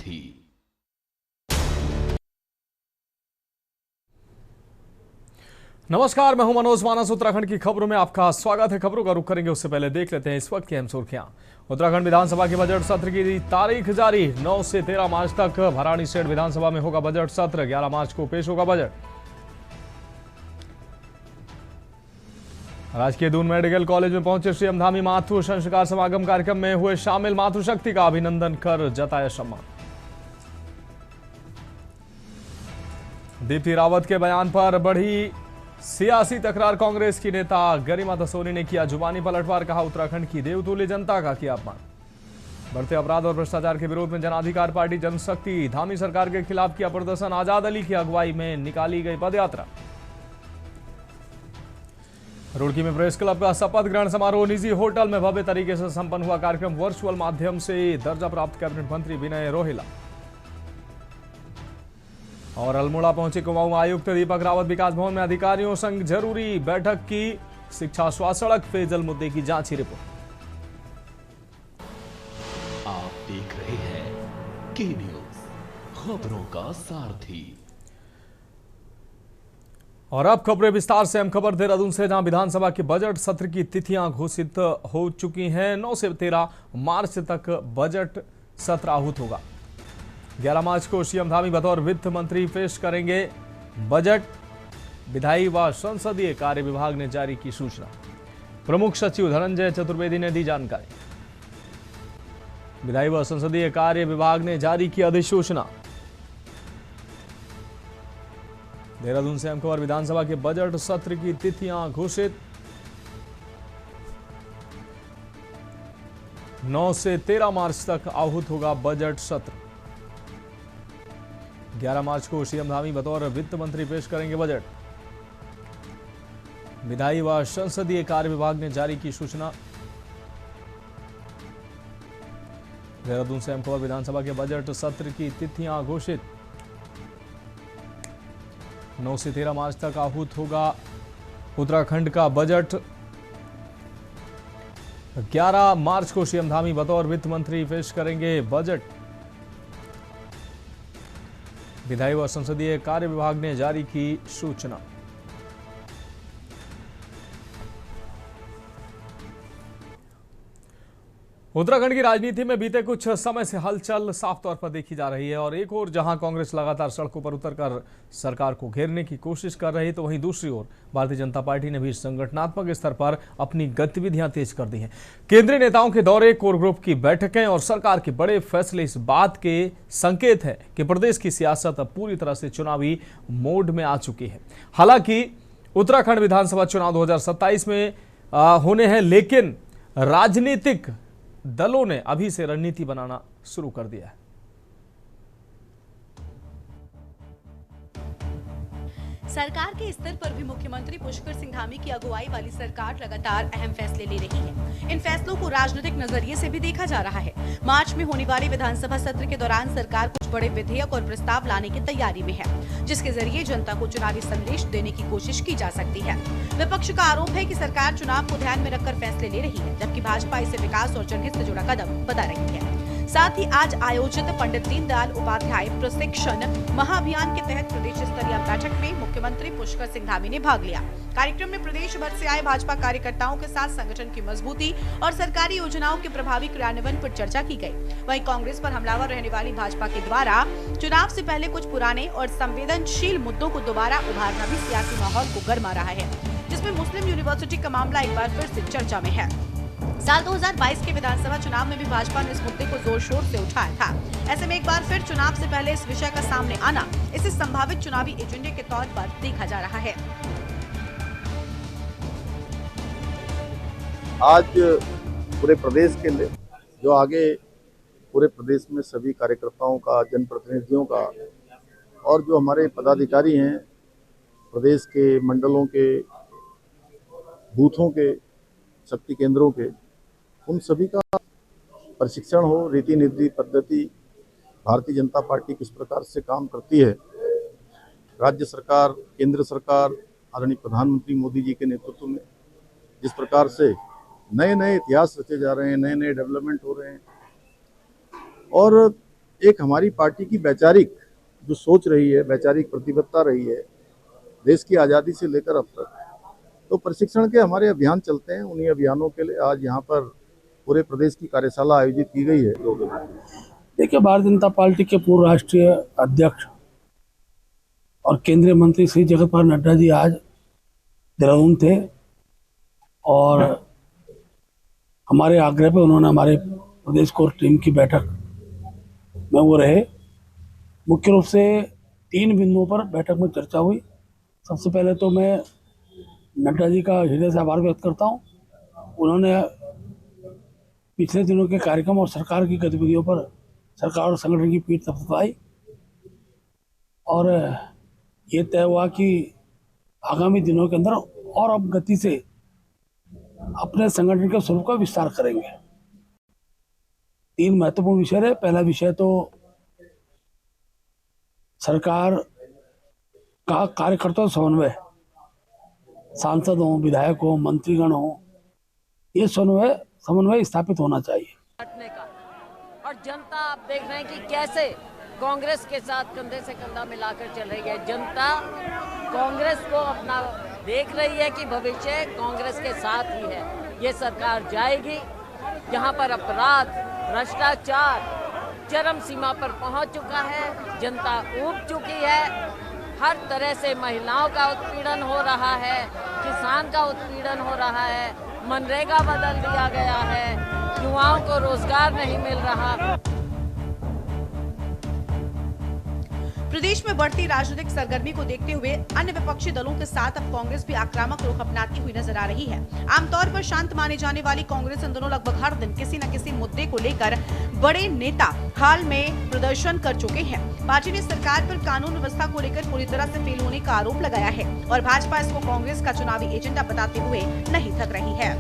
सारथी। नमस्कार, मैं हूं मनोज मानस। उत्तराखंड की खबरों में आपका स्वागत है। खबरों का रुख करेंगे उससे पहले देख लेते हैं इस वक्त की अहम सुर्खियां। उत्तराखंड विधानसभा के बजट सत्र की तारीख जारी। 9 से 13 मार्च तक भराड़ीसैंण विधानसभा में होगा बजट सत्र। 11 मार्च को पेश होगा बजट। राजकीय दून मेडिकल कॉलेज में पहुंचे सीएम धामी माथुर संस्कार समागम कार्यक्रम में हुए शामिल। मातृशक्ति का अभिनंदन कर जताया सम्मान। दीप्ति रावत के बयान पर बढ़ी सियासी तकरार। कांग्रेस की नेता गरिमा दसोनी ने किया जुबानी पलटवार। कहा, उत्तराखंड की देवतुल्य जनता का किया अपमान। बढ़ते अपराध और भ्रष्टाचार के विरोध में जन अधिकार पार्टी जनशक्ति धामी सरकार के खिलाफ किया प्रदर्शन। आजाद अली की अगुवाई में निकाली गई पदयात्रा। रुड़की में प्रेस क्लब का शपथ ग्रहण समारोह निजी होटल में भव्य तरीके से संपन्न हुआ। कार्यक्रम वर्चुअल माध्यम से दर्जा प्राप्त कैबिनेट मंत्री विनय रोहिला और अल्मोड़ा पहुंचे कुमाऊं आयुक्त दीपक रावत। विकास भवन में अधिकारियों संग जरूरी बैठक की। शिक्षा, स्वास्थ्य, सड़क, पेयजल मुद्दे की जांची रिपोर्ट। आप देख रहे हैं के न्यूज, खबरों का सारथी। और अब खबरें विस्तार से। हम खबर देहरादून से, जहां विधानसभा के बजट सत्र की तिथियां घोषित हो चुकी हैं। 9 से 13 मार्च तक बजट सत्र आहूत होगा। 11 मार्च को सीएम धामी बतौर वित्त मंत्री पेश करेंगे बजट। विधायी व संसदीय कार्य विभाग ने जारी की सूचना। प्रमुख सचिव धनंजय चतुर्वेदी ने दी जानकारी। विधायी व संसदीय कार्य विभाग ने जारी की अधिसूचना। देहरादून से हम खबर। विधानसभा के बजट सत्र की तिथियां घोषित। 9 से 13 मार्च तक आहूत होगा बजट सत्र। 11 मार्च को सीएम धामी बतौर वित्त मंत्री पेश करेंगे बजट। विधायी व संसदीय कार्य विभाग ने जारी की सूचना। देहरादून से हम खबर। विधानसभा के बजट सत्र की तिथियां घोषित। 9 से 13 मार्च तक आहूत होगा उत्तराखंड का बजट। 11 मार्च को सीएम धामी बतौर वित्त मंत्री पेश करेंगे बजट। विधायी व संसदीय कार्य विभाग ने जारी की सूचना। उत्तराखंड की राजनीति में बीते कुछ समय से हलचल साफ तौर पर देखी जा रही है। और एक ओर जहां कांग्रेस लगातार सड़कों पर उतरकर सरकार को घेरने की कोशिश कर रही, तो वहीं दूसरी ओर भारतीय जनता पार्टी ने भी संगठनात्मक स्तर पर अपनी गतिविधियां तेज कर दी हैं। केंद्रीय नेताओं के दौरे, कोर ग्रुप की बैठकें और सरकार के बड़े फैसले इस बात के संकेत है कि प्रदेश की सियासत अब पूरी तरह से चुनावी मोड में आ चुकी है। हालांकि उत्तराखंड विधानसभा चुनाव 2027 में होने हैं, लेकिन राजनीतिक दलों ने अभी से रणनीति बनाना शुरू कर दिया है। सरकार के स्तर पर भी मुख्यमंत्री पुष्कर सिंह धामी की अगुवाई वाली सरकार लगातार अहम फैसले ले रही है। इन फैसलों को राजनीतिक नजरिए से भी देखा जा रहा है। मार्च में होने वाले विधानसभा सत्र के दौरान सरकार कुछ बड़े विधेयक और प्रस्ताव लाने की तैयारी में है, जिसके जरिए जनता को चुनावी संदेश देने की कोशिश की जा सकती है। विपक्ष का आरोप है कि सरकार चुनाव को ध्यान में रखकर फैसले ले रही है, जबकि भाजपा इसे विकास और जनहित से जुड़ा कदम बता रही है। साथ ही आज आयोजित पंडित दीनदयाल उपाध्याय प्रशिक्षण महाअभियान के तहत प्रदेश स्तरीय बैठक में मुख्यमंत्री पुष्कर सिंह धामी ने भाग लिया। कार्यक्रम में प्रदेश भर से आए भाजपा कार्यकर्ताओं के साथ संगठन की मजबूती और सरकारी योजनाओं के प्रभावी क्रियान्वयन पर चर्चा की गई। वहीं कांग्रेस पर हमलावर रहने वाली भाजपा के द्वारा चुनाव से पहले कुछ पुराने और संवेदनशील मुद्दों को दोबारा उभारना भी सियासी माहौल को गर्मा रहा है, जिसमें मुस्लिम यूनिवर्सिटी का मामला एक बार फिर से चर्चा में है। साल 2022 के विधानसभा चुनाव में भी भाजपा ने इस मुद्दे को जोर शोर से उठाया था। ऐसे में एक बार फिर चुनाव से पहले इस विषय का सामने आना इसे संभावित चुनावी एजेंडे के तौर पर देखा जा रहा है। आज पूरे प्रदेश के लिए जो आगे पूरे प्रदेश में सभी कार्यकर्ताओं का, जनप्रतिनिधियों का और जो हमारे पदाधिकारी हैं प्रदेश के मंडलों के, बूथों के, शक्ति केंद्रों के, उन सभी का प्रशिक्षण हो। रीति नीति पद्धति भारतीय जनता पार्टी किस प्रकार से काम करती है, राज्य सरकार, केंद्र सरकार, आदरणीय प्रधानमंत्री मोदी जी के नेतृत्व में जिस प्रकार से नए नए इतिहास रचे जा रहे हैं, नए नए डेवलपमेंट हो रहे हैं और एक हमारी पार्टी की वैचारिक जो सोच रही है, वैचारिक प्रतिबद्धता रही है देश की आज़ादी से लेकर अब तक, तो प्रशिक्षण के हमारे अभियान चलते हैं। उन्हीं अभियानों के लिए आज यहाँ पर पूरे प्रदेश की कार्यशाला आयोजित की गई है। देखिए, भारतीय जनता पार्टी के पूर्व राष्ट्रीय अध्यक्ष और केंद्रीय मंत्री श्री जगत प्रकाश नड्डा जी आज देहरादून थे और हमारे आग्रह पे उन्होंने हमारे प्रदेश कोर टीम की बैठक में वो रहे। मुख्य रूप से 3 बिंदुओं पर बैठक में चर्चा हुई। सबसे पहले तो मैं नड्डा जी का हृदय से आभार व्यक्त करता हूँ। उन्होंने पिछले दिनों के कार्यक्रम और सरकार की गतिविधियों पर सरकार और संगठन की पीठ थपथपाई और ये तय हुआ कि आगामी दिनों के अंदर और अब गति से अपने संगठन के स्वरूप का विस्तार करेंगे। 3 महत्वपूर्ण विषय है। पहला विषय तो सरकार का कार्यकर्ताओं समन्वय, सांसद हो, विधायक हो, मंत्रीगण हो, ये समन्वय स्थापित होना चाहिए। और जनता आप देख रहे हैं कि कैसे कांग्रेस के साथ कंधे से कंधा मिलाकर चल रही है। जनता कांग्रेस को अपना देख रही है कि भविष्य कांग्रेस के साथ ही है। ये सरकार जाएगी जहां पर अपराध, भ्रष्टाचार चरम सीमा पर पहुंच चुका है, जनता ऊब चुकी है। हर तरह से महिलाओं का उत्पीड़न हो रहा है, किसान का उत्पीड़न हो रहा है, मनरेगा बदल दिया गया है, युवाओं को रोजगार नहीं मिल रहा। प्रदेश में बढ़ती राजनीतिक सरगर्मी को देखते हुए अन्य विपक्षी दलों के साथ अब कांग्रेस भी आक्रामक रुख अपनाती हुई नजर आ रही है। आमतौर पर शांत माने जाने वाली कांग्रेस इन दिनों लगभग हर दिन किसी न किसी मुद्दे को लेकर बड़े नेता हाल में प्रदर्शन कर चुके हैं। पार्टी ने सरकार पर कानून व्यवस्था को लेकर पूरी तरह से फेल होने का आरोप लगाया है और भाजपा इसको कांग्रेस का चुनावी एजेंडा बताते हुए नहीं थक रही है।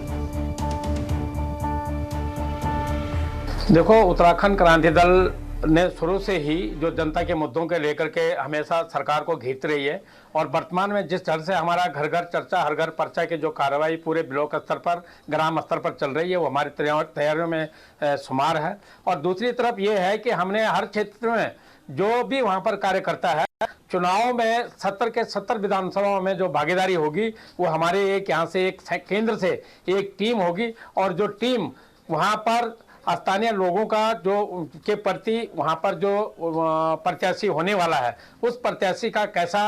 देखो, उत्तराखंड क्रांति दल ने शुरू से ही जो जनता के मुद्दों के लेकर के हमेशा सरकार को घेरती रही है और वर्तमान में जिस तरह से हमारा घर घर चर्चा हर घर पर्चा की जो कार्रवाई पूरे ब्लॉक स्तर पर, ग्राम स्तर पर चल रही है, वो हमारी तैयारियों में शुमार है। और दूसरी तरफ ये है कि हमने हर क्षेत्र में जो भी वहाँ पर कार्यकर्ता है, चुनाव में 70 के 70 विधानसभाओं में जो भागीदारी होगी वो हमारे एक यहाँ से एक केंद्र से एक टीम होगी और जो टीम वहाँ पर स्थानीय लोगों का जो के प्रति वहाँ पर जो प्रत्याशी होने वाला है उस प्रत्याशी का कैसा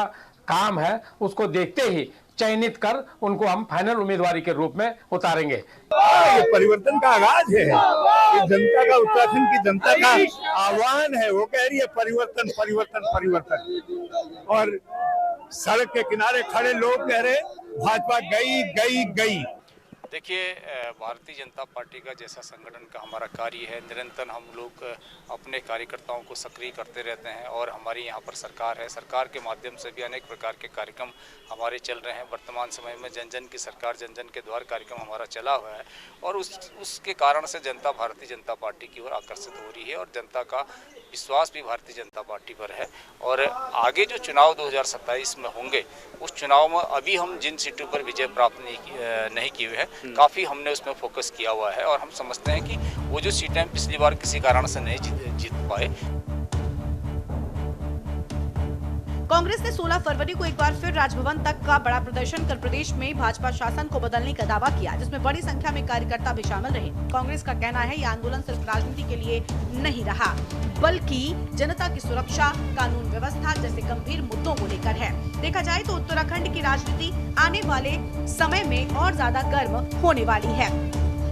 काम है उसको देखते ही चयनित कर उनको हम फाइनल उम्मीदवारी के रूप में उतारेंगे। ये परिवर्तन का आगाज है, ये जनता का, उत्तराखंड की जनता का आह्वान है। वो कह रही है परिवर्तन परिवर्तन परिवर्तन, और सड़क के किनारे खड़े लोग कह रहे भाजपा गई गई गई। देखिए, भारतीय जनता पार्टी का जैसा संगठन का हमारा कार्य है, निरंतर हम लोग अपने कार्यकर्ताओं को सक्रिय करते रहते हैं और हमारी यहाँ पर सरकार है। सरकार के माध्यम से भी अनेक प्रकार के कार्यक्रम हमारे चल रहे हैं। वर्तमान समय में जन जन की सरकार, जन जन के द्वार कार्यक्रम हमारा चला हुआ है और उसके कारण से जनता भारतीय जनता पार्टी की ओर आकर्षित हो रही है और जनता का विश्वास भी भारतीय जनता पार्टी पर है। और आगे जो चुनाव 2027 में होंगे, उस चुनाव में अभी हम जिन सीटों पर विजय प्राप्त नहीं किए हुए हैं, काफ़ी हमने उसमें फोकस किया हुआ है और हम समझते हैं कि वो जो सीटें पिछली बार किसी कारण से नहीं जीत पाए। कांग्रेस ने 16 फरवरी को एक बार फिर राजभवन तक का बड़ा प्रदर्शन कर प्रदेश में भाजपा शासन को बदलने का दावा किया, जिसमें बड़ी संख्या में कार्यकर्ता भी शामिल रहे। कांग्रेस का कहना है, यह आंदोलन सिर्फ राजनीति के लिए नहीं रहा, बल्कि जनता की सुरक्षा, कानून व्यवस्था जैसे गंभीर मुद्दों को लेकर है। देखा जाए तो उत्तराखंड की राजनीति आने वाले समय में और ज्यादा गर्म होने वाली है।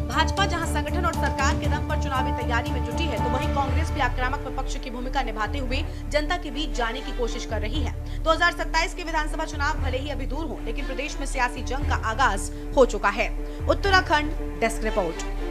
भाजपा जहां संगठन और सरकार के दम पर चुनावी तैयारी में जुटी है, तो वहीं कांग्रेस भी आक्रामक विपक्ष की भूमिका निभाते हुए जनता के बीच जाने की कोशिश कर रही है। 2027 के विधानसभा चुनाव भले ही अभी दूर हो, लेकिन प्रदेश में सियासी जंग का आगाज हो चुका है। Uttarakhand desk report.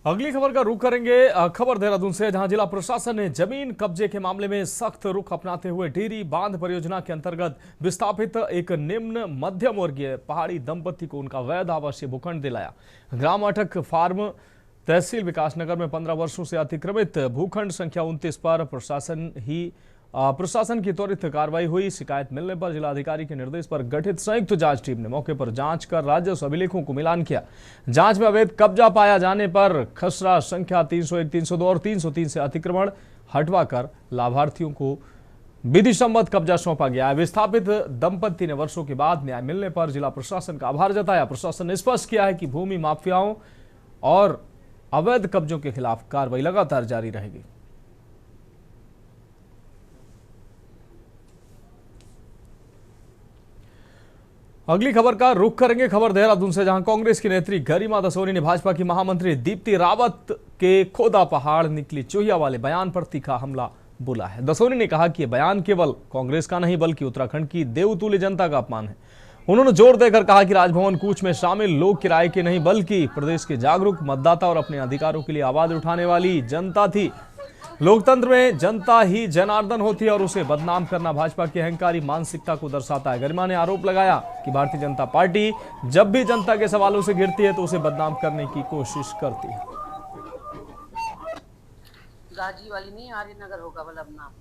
अगली खबर का रुख करेंगे खबर देहरादून से, जहां जिला प्रशासन ने जमीन कब्जे के मामले में सख्त रुख अपनाते हुए टिहरी बांध परियोजना के अंतर्गत विस्थापित एक निम्न मध्यम वर्गीय पहाड़ी दंपति को उनका वैध आवासीय भूखंड दिलाया। ग्राम अटक फार्म, तहसील विकासनगर में 15 वर्षों से अतिक्रमित भूखंड संख्या 29 पर प्रशासन ही प्रशासन की त्वरित कार्रवाई हुई। शिकायत मिलने पर जिलाधिकारी के निर्देश पर गठित संयुक्त जांच टीम ने मौके पर जांच कर राजस्व अभिलेखों को मिलान किया। जांच में अवैध कब्जा पाया जाने पर खसरा संख्या 301, 302 और 303 से अतिक्रमण हटवाकर लाभार्थियों को विधि सम्मत कब्जा सौंपा गया है। विस्थापित दंपति ने वर्षों के बाद न्याय मिलने पर जिला प्रशासन का आभार जताया। प्रशासन ने स्पष्ट किया है कि भूमि माफियाओं और अवैध कब्जों के खिलाफ कार्रवाई लगातार जारी रहेगी। अगली खबर का रुख करेंगे खबर देहरादून से, जहां कांग्रेस की नेत्री गरिमा दसोनी ने भाजपा की महामंत्री दीप्ति रावत के खोदा पहाड़ निकली चूहिया वाले बयान पर तीखा हमला बोला है। दसोनी ने कहा कि यह बयान केवल कांग्रेस का नहीं बल्कि उत्तराखंड की देवतुल्य जनता का अपमान है। उन्होंने जोर देकर कहा कि राजभवन कूच में शामिल लोग किराए के नहीं बल्कि प्रदेश के जागरूक मतदाता और अपने अधिकारों के लिए आवाज उठाने वाली जनता थी। लोकतंत्र में जनता ही जनार्दन होती है और उसे बदनाम करना भाजपा की अहंकारी मानसिकता को दर्शाता है। गरिमा ने आरोप लगाया कि भारतीय जनता पार्टी जब भी जनता के सवालों से घिरती है तो उसे बदनाम करने की कोशिश करती है। गाजी वाली नहीं, आर्यनगर होगा बल्लभ नाम।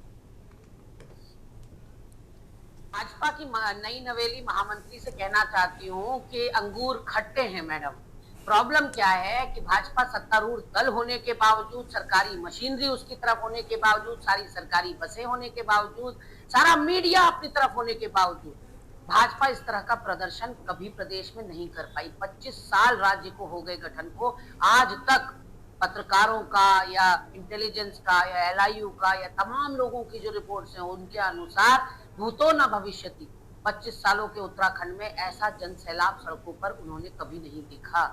भाजपा की नई नवेली महामंत्री से कहना चाहती हूँ कि अंगूर खट्टे हैं मैडम। प्रॉब्लम क्या है कि भाजपा सत्तारूढ़ दल होने के बावजूद, सरकारी मशीनरी उसकी तरफ होने के बावजूद, सारी सरकारी बसें होने के बावजूद, सारा मीडिया अपनी तरफ होने के बावजूद भाजपा इस तरह का प्रदर्शन कभी प्रदेश में नहीं कर पाई। 25 साल राज्य को हो गए गठन को, आज तक पत्रकारों का या इंटेलिजेंस का या एलआईयू का या तमाम लोगों की जो रिपोर्ट्स हैं उनके अनुसार भूतो न भविष्यति 25 सालों के उत्तराखंड में ऐसा जन सैलाब सड़कों पर उन्होंने कभी नहीं देखा।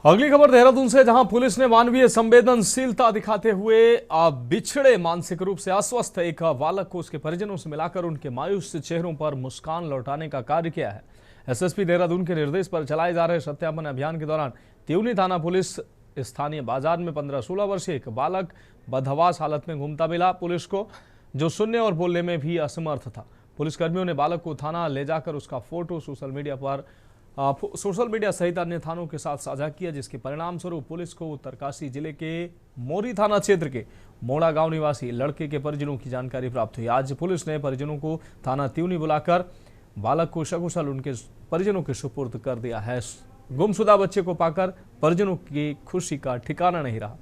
अगली खबर देहरादून से, जहां पुलिस ने मानवीय संवेदनशीलता दिखाते हुए बिछड़े मानसिक रूप से अस्वस्थ एक बालक को उसके परिजनों से मिलाकर उनके मायूस चेहरों पर मुस्कान लौटाने का कार्य किया है। एसएसपी देहरादून के निर्देश पर चलाए जा रहे सत्यापन अभियान के दौरान त्यूनी थाना पुलिस स्थानीय बाजार में 15-16 वर्षीय एक बालक बदहवास हालत में घूमता मिला। पुलिस को जो सुनने और बोलने में भी असमर्थ था। पुलिसकर्मियों ने बालक को थाना ले जाकर उसका फोटो सोशल मीडिया सहित अन्य थानों के साथ साझा किया, जिसके परिणाम स्वरूप पुलिस को उत्तरकाशी जिले के मोरी थाना क्षेत्र के मोड़ा गांव निवासी लड़के के परिजनों की जानकारी प्राप्त हुई। आज पुलिस ने परिजनों को थाना त्यूनी बुलाकर बालक को सकुशल उनके परिजनों के सुपुर्द कर दिया है। गुमशुदा बच्चे को पाकर परिजनों की खुशी का ठिकाना नहीं रहा।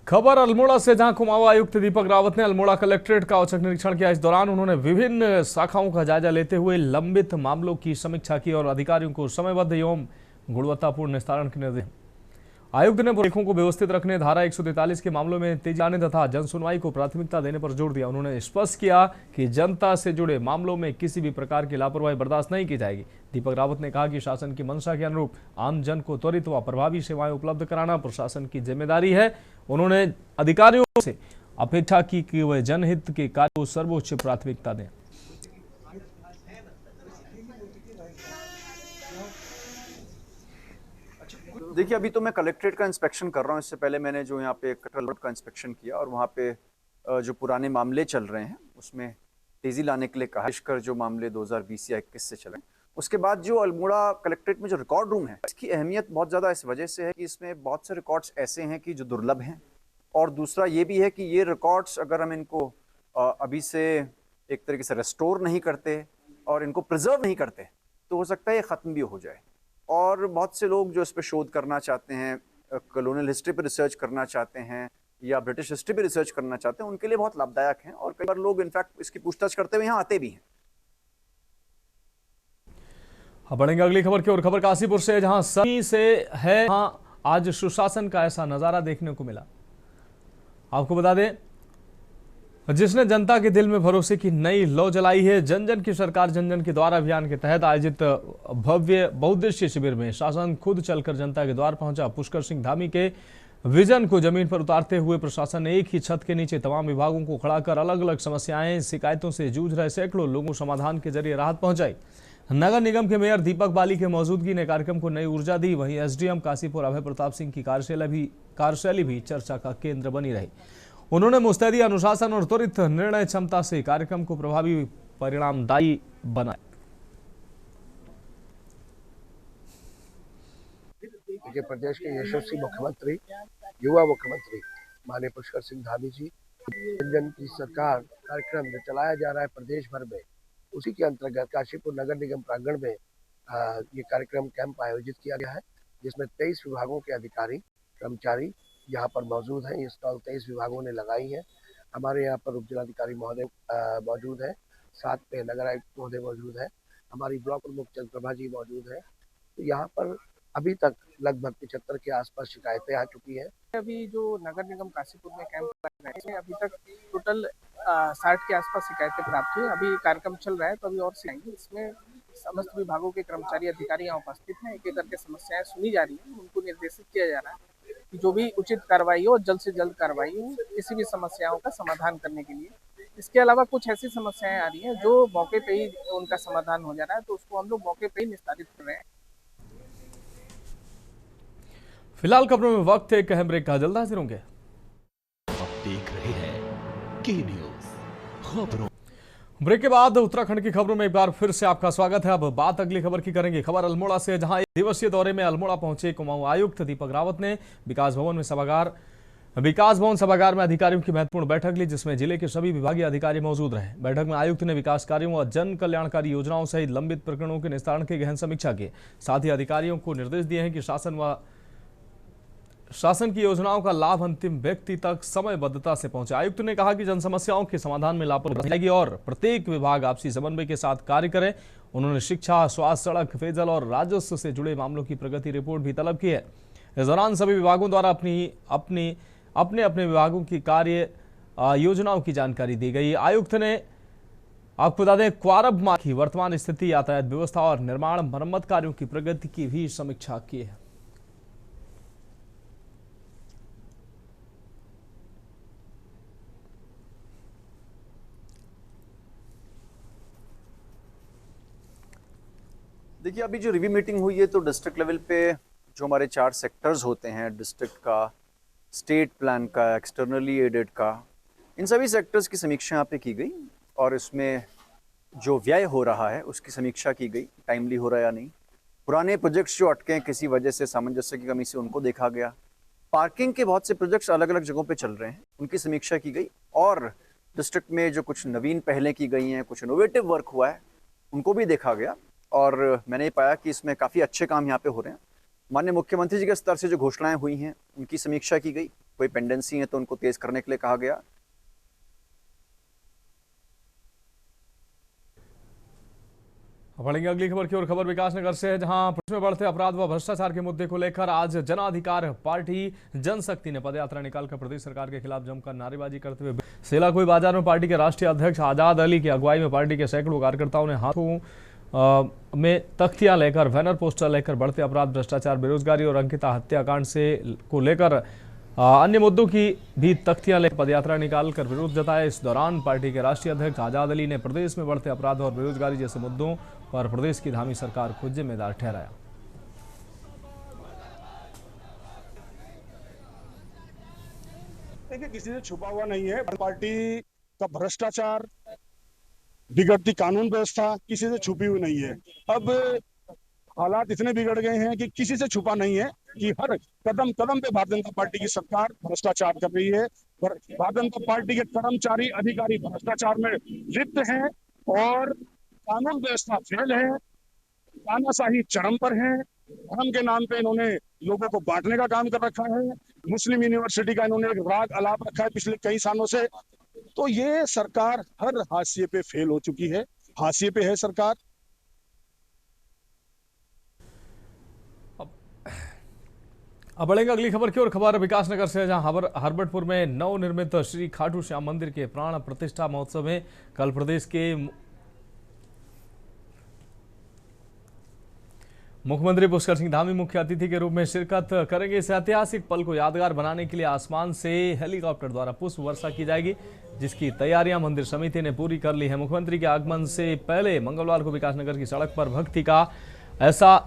खबर अल्मोड़ा से, जहां कुमाऊं आयुक्त दीपक रावत ने अल्मोड़ा कलेक्ट्रेट का औचक निरीक्षण किया। इस दौरान उन्होंने विभिन्न शाखाओं का जायजा लेते हुए लंबित मामलों की समीक्षा की और अधिकारियों को समयबद्ध एवं गुणवत्तापूर्ण निस्तारण के निर्देश। आयुक्त ने लेखों को व्यवस्थित रखने, धारा 143 के मामलों में तेजी लाने तथा जन सुनवाई को प्राथमिकता देने पर जोर दिया। उन्होंने स्पष्ट किया कि जनता से जुड़े मामलों में किसी भी प्रकार की लापरवाही बर्दाश्त नहीं की जाएगी। दीपक रावत ने कहा कि शासन की मंशा के अनुरूप आम जन को त्वरित व प्रभावी सेवाएं उपलब्ध कराना प्रशासन की जिम्मेदारी है। उन्होंने अधिकारियों से अपेक्षा की कि वे जनहित के कार्य को सर्वोच्च प्राथमिकता दें। देखिए, अभी तो मैं कलेक्ट्रेट का इंस्पेक्शन कर रहा हूँ। इससे पहले मैंने जो यहाँ पे कटरा रोड का इंस्पेक्शन किया और वहाँ पे जो पुराने मामले चल रहे हैं उसमें तेजी लाने के लिए कहा, विशेषकर जो मामले 2020 या 21 से चले। उसके बाद जो अल्मोड़ा कलेक्ट्रेट में जो रिकॉर्ड रूम है, इसकी अहमियत बहुत ज़्यादा इस वजह से है कि इसमें बहुत से रिकॉर्ड्स ऐसे हैं कि जो दुर्लभ हैं, और दूसरा ये भी है कि ये रिकॉर्ड्स अगर हम इनको अभी से एक तरीके से रेस्टोर नहीं करते और इनको प्रिजर्व नहीं करते तो हो सकता है ये ख़त्म भी हो जाए। और बहुत से लोग जो इस पर शोध करना चाहते हैं, कॉलोनियल हिस्ट्री पर रिसर्च करना चाहते हैं या ब्रिटिश हिस्ट्री पर रिसर्च करना चाहते हैं, उनके लिए बहुत लाभदायक हैं और कई बार लोग इनफैक्ट इसकी पूछताछ करते हुए यहाँ आते भी हैं। बढ़ेंगे अगली खबर की ओर। खबर काशीपुर से, जहां सभी से है, जहां आज सुशासन का ऐसा नजारा देखने को मिला। आपको बता दें, जिसने जनता के दिल में भरोसे की नई लौ जलाई है। जन जन की सरकार जन जन के द्वार अभियान के तहत आयोजित भव्य बहुउद्देशीय शिविर में शासन खुद चलकर जनता के द्वार पहुंचा। पुष्कर सिंह धामी के विजन को जमीन पर उतारते हुए प्रशासन ने एक ही छत के नीचे तमाम विभागों को खड़ा कर अलग अलग समस्याएं, शिकायतों से जूझ रहे सैकड़ों लोगों को समाधान के जरिए राहत पहुंचाई। नगर निगम के मेयर दीपक बाली के मौजूदगी ने कार्यक्रम को नई ऊर्जा दी। वहीं एसडीएम काशीपुर अभय प्रताप सिंह की कार्यशैली भी चर्चा का केंद्र बनी रही। उन्होंने मुस्तैदी, अनुशासन और त्वरित निर्णय क्षमता से कार्यक्रम को प्रभावी परिणामदायी बनाया। देखिए, प्रदेश के यशस्वी मुख्यमंत्री, युवा मुख्यमंत्री माननीय पुष्कर सिंह धामी जी जन की सरकार कार्यक्रम जो चलाया जा रहा है प्रदेश भर में, उसी के अंतर्गत काशीपुर नगर निगम प्रांगण में ये कार्यक्रम कैंप आयोजित किया गया है, जिसमें 23 विभागों के अधिकारी कर्मचारी यहाँ पर मौजूद हैं। ये स्टॉल 23 विभागों ने लगाई है। हमारे यहाँ पर उप जिलाधिकारी महोदय मौजूद है, साथ में नगर आयुक्त महोदय मौजूद है, हमारी ब्लॉक प्रमुख चंद्रप्रभा जी मौजूद है। तो यहाँ पर अभी तक लगभग 75 के आसपास शिकायतें आ चुकी हैं। अभी जो नगर निगम काशीपुर में कैंप लग रहे हैं, अभी तक टोटल 60 के आसपास शिकायतें प्राप्त हुई। अभी कार्यक्रम चल रहा है तो अभी और सिखाएंगे। इसमें समस्त विभागों के कर्मचारी अधिकारी यहाँ उपस्थित हैं। एक एक करके समस्याएं सुनी जा रही हैं, उनको निर्देशित किया जा रहा है कि जो भी उचित कार्रवाई हो, जल्द से जल्द कार्रवाई हो किसी भी समस्याओं का समाधान करने के लिए। इसके अलावा कुछ ऐसी समस्याएं आ रही हैं जो मौके पे ही उनका समाधान हो जा रहा है, तो उसको हम लोग मौके पे ही निस्तारित कर रहे हैं। फिलहाल खबरों में वक्त है एक अहम ब्रेक का, जल्द हाजिर होंगे। आप देख रहे हैं के न्यूज खबरों। ब्रेक के बाद उत्तराखंड की खबरों में एक बार फिर से आपका स्वागत है। अब बात अगली खबर की करेंगे। खबर अल्मोड़ा से, जहां एक दिवसीय दौरे में अल्मोड़ा पहुंचे कुमाऊं आयुक्त दीपक रावत ने विकास भवन सभागार में अधिकारियों की महत्वपूर्ण बैठक ली, जिसमें जिले के सभी विभागीय अधिकारी मौजूद रहे। बैठक में आयुक्त ने विकास कार्यों और जन कल्याणकारी योजनाओं सहित लंबित प्रकरणों के निस्तारण की गहन समीक्षा की। साथ ही अधिकारियों को निर्देश दिए हैं कि शासन की योजनाओं का लाभ अंतिम व्यक्ति तक समयबद्धता से पहुंचे। आयुक्त ने कहा कि जन समस्याओं के समाधान में लापरवाही जाएगी और प्रत्येक विभाग आपसी समन्वय के साथ कार्य करे। उन्होंने शिक्षा, स्वास्थ्य, सड़क, पेयजल और राजस्व से जुड़े मामलों की प्रगति रिपोर्ट भी तलब की है। इस दौरान सभी विभागों द्वारा अपने विभागों की कार्य योजनाओं की जानकारी दी गई। आयुक्त ने आपको बता दें, क्वारब मार्ग की वर्तमान स्थिति, यातायात व्यवस्था और निर्माण मरम्मत कार्यों की प्रगति की भी समीक्षा की है। देखिए, अभी जो रिव्यू मीटिंग हुई है तो डिस्ट्रिक्ट लेवल पे जो हमारे 4 सेक्टर्स होते हैं, डिस्ट्रिक्ट का, स्टेट प्लान का, एक्सटर्नली एडेड का, इन सभी सेक्टर्स की समीक्षा यहाँ पे की गई और इसमें जो व्यय हो रहा है उसकी समीक्षा की गई, टाइमली हो रहा है या नहीं। पुराने प्रोजेक्ट्स जो अटके हैं किसी वजह से, सामंजस्य की कमी से, उनको देखा गया। पार्किंग के बहुत से प्रोजेक्ट्स अलग अलग जगहों पे चल रहे हैं, उनकी समीक्षा की गई और डिस्ट्रिक्ट में जो कुछ नवीन पहलें की गई हैं, कुछ इनोवेटिव वर्क हुआ है, उनको भी देखा गया और मैंने पाया कि इसमें काफ़ी अच्छे काम यहाँ पे हो रहे हैं। माननीय मुख्यमंत्री जी के स्तर से जो घोषणाएं हुई हैं उनकी समीक्षा की गई। कोई पेंडेंसी है तो उनको तेज करने के लिए कहा गया। बढ़ेंगे अगली खबर की ओर। खबर विकासनगर से है, जहां प्रदेश में बढ़ते अपराध व भ्रष्टाचार के मुद्दे को लेकर आज जनाधिकार पार्टी जनशक्ति ने पदयात्रा निकालकर प्रदेश सरकार के खिलाफ जमकर नारेबाजी करते हुए सेलाकुई बाजार में पार्टी के राष्ट्रीय अध्यक्ष आजाद अली की अगुवाई में पार्टी के सैकड़ों कार्यकर्ताओं ने हाथों में तख्तियां लेकर, बैनर पोस्टर लेकर बढ़ते अपराध, भ्रष्टाचार, बेरोजगारी और अंकिता हत्याकांड से को लेकर अन्य मुद्दों की भी तख्तियां लेकर पदयात्रा निकालकर विरोध जताया। इस दौरान पार्टी के राष्ट्रीय अध्यक्ष आजाद अली ने प्रदेश में बढ़ते अपराध और बेरोजगारी जैसे मुद्दों पर प्रदेश की धामी सरकार को जिम्मेदार ठहराया। देखिए, किसी से छुपा हुआ नहीं है। पार्टी का भ्रष्टाचार, बिगड़ती कानून व्यवस्था किसी से छुपी हुई नहीं है। अब हालात इतने बिगड़ गए हैं कि किसी से छुपा नहीं है कि हर कदम कदम पे भारतीय जनता पार्टी की सरकार भ्रष्टाचार कर रही है। भारतीय जनता पार्टी के कर्मचारी, अधिकारी भ्रष्टाचार में लिप्त हैं और कानून व्यवस्था फेल है, तानाशाही चरम पर है। धर्म के नाम पे इन्होंने लोगों को बांटने का काम कर रखा है। मुस्लिम यूनिवर्सिटी का इन्होंने एक राग अलाप रखा है पिछले कई सालों से। तो ये सरकार हर हाशिए पे फेल हो चुकी है, हाशिए पे है सरकार। अब बढ़ेंगे अगली खबर की ओर। खबर विकासनगर से, जहां हरबटपुर में नवनिर्मित श्री खाटू श्याम मंदिर के प्राण प्रतिष्ठा महोत्सव में कल प्रदेश के मुख्यमंत्री पुष्कर सिंह धामी मुख्य अतिथि के रूप में शिरकत करेंगे। इस ऐतिहासिक पल को यादगार बनाने के लिए आसमान से हेलीकॉप्टर द्वारा पुष्प वर्षा की जाएगी, जिसकी तैयारियां मंदिर समिति ने पूरी कर ली है। मुख्यमंत्री के आगमन से पहले मंगलवार को विकासनगर की सड़क पर भक्ति का ऐसा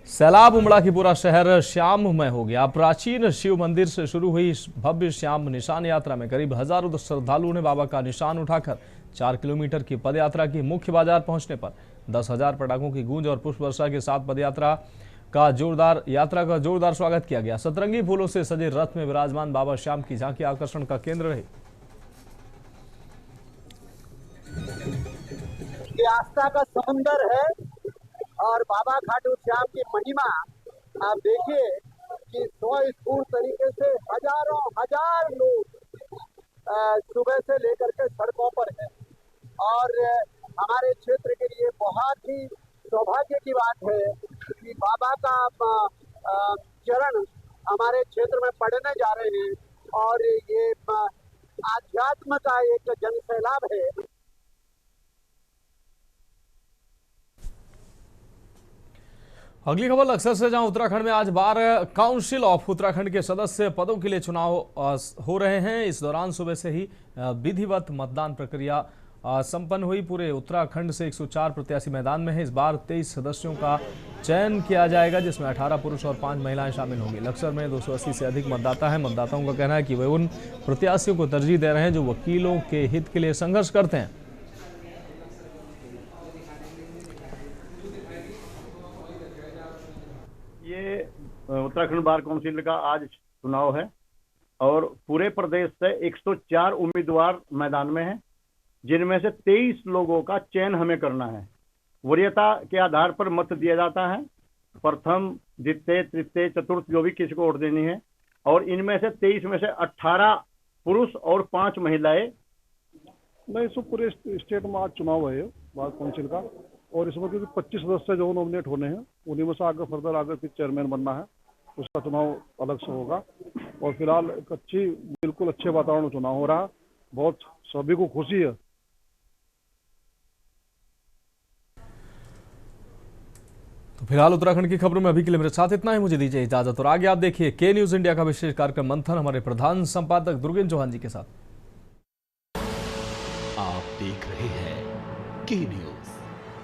सैलाब उमड़ा कि पूरा शहर श्याममय हो गया। प्राचीन शिव मंदिर से शुरू हुई भव्य श्याम निशान यात्रा में करीब हजारों श्रद्धालुओं ने बाबा का निशान उठाकर 4 किलोमीटर की पदयात्रा की। मुख्य बाजार पहुंचने पर 10,000 पटाखों की गूंज और पुष्प वर्षा के साथ पदयात्रा का जोरदार स्वागत किया गया। सतरंगी फूलों से सजे रथ में विराजमान बाबा श्याम की झांकी आकर्षण का केंद्र रही। ये आस्था का समुंदर है और बाबा खाटू श्याम की महिमा आप देखिए कि स्वस्फूर्त तरीके से हजार लोग सुबह से लेकर के सड़कों पर है और हमारे क्षेत्र के लिए बहुत ही सौभाग्य की बात है कि बाबा का चरण हमारे क्षेत्र में पड़ने जा रहे हैं और ये आध्यात्म का एक जनसैलाब है। अगली खबर लक्सर से, जहां उत्तराखंड में आज बार काउंसिल ऑफ उत्तराखंड के सदस्य पदों के लिए चुनाव हो रहे हैं। इस दौरान सुबह से ही विधिवत मतदान प्रक्रिया संपन्न हुई। पूरे उत्तराखंड से 104 प्रत्याशी मैदान में है। इस बार 23 सदस्यों का चयन किया जाएगा, जिसमें 18 पुरुष और 5 महिलाएं शामिल होंगी। लक्सर में 280 से अधिक मतदाता हैं। मतदाताओं का कहना है कि वे उन प्रत्याशियों को तरजीह दे रहे हैं जो वकीलों के हित के लिए संघर्ष करते हैं। ये उत्तराखंड बार काउंसिल का आज चुनाव है और पूरे प्रदेश से 104 उम्मीदवार मैदान में हैं, जिनमें से 23 लोगों का चयन हमें करना है। वरीयता के आधार पर मत दिया जाता है, प्रथम, द्वितीय, तृतीय, चतुर्थ, जो भी किसी को वोट देनी है। और इनमें से 23 में से 18 पुरुष और 5 महिलाएं। नहीं, सो पूरे स्टेट में आज चुनाव है बार काउंसिल का और इसमें क्योंकि 25 सदस्य जो नॉमिनेट होने हैं उन्हीं में से आगे फिर चेयरमैन बनना है, उसका चुनाव अलग से होगा। और फिलहाल एक बिल्कुल अच्छे वातावरण में चुनाव हो रहा है, बहुत सभी को खुशी है। तो फिलहाल उत्तराखंड की खबरों में अभी के लिए मेरे साथ इतना ही। मुझे दीजिए इजाजत और आगे आप देखिए के न्यूज इंडिया का विशेष कार्यक्रम मंथन हमारे प्रधान संपादक दुर्गेन चौहान जी के साथ। आप देख रहे हैं के न्यूज।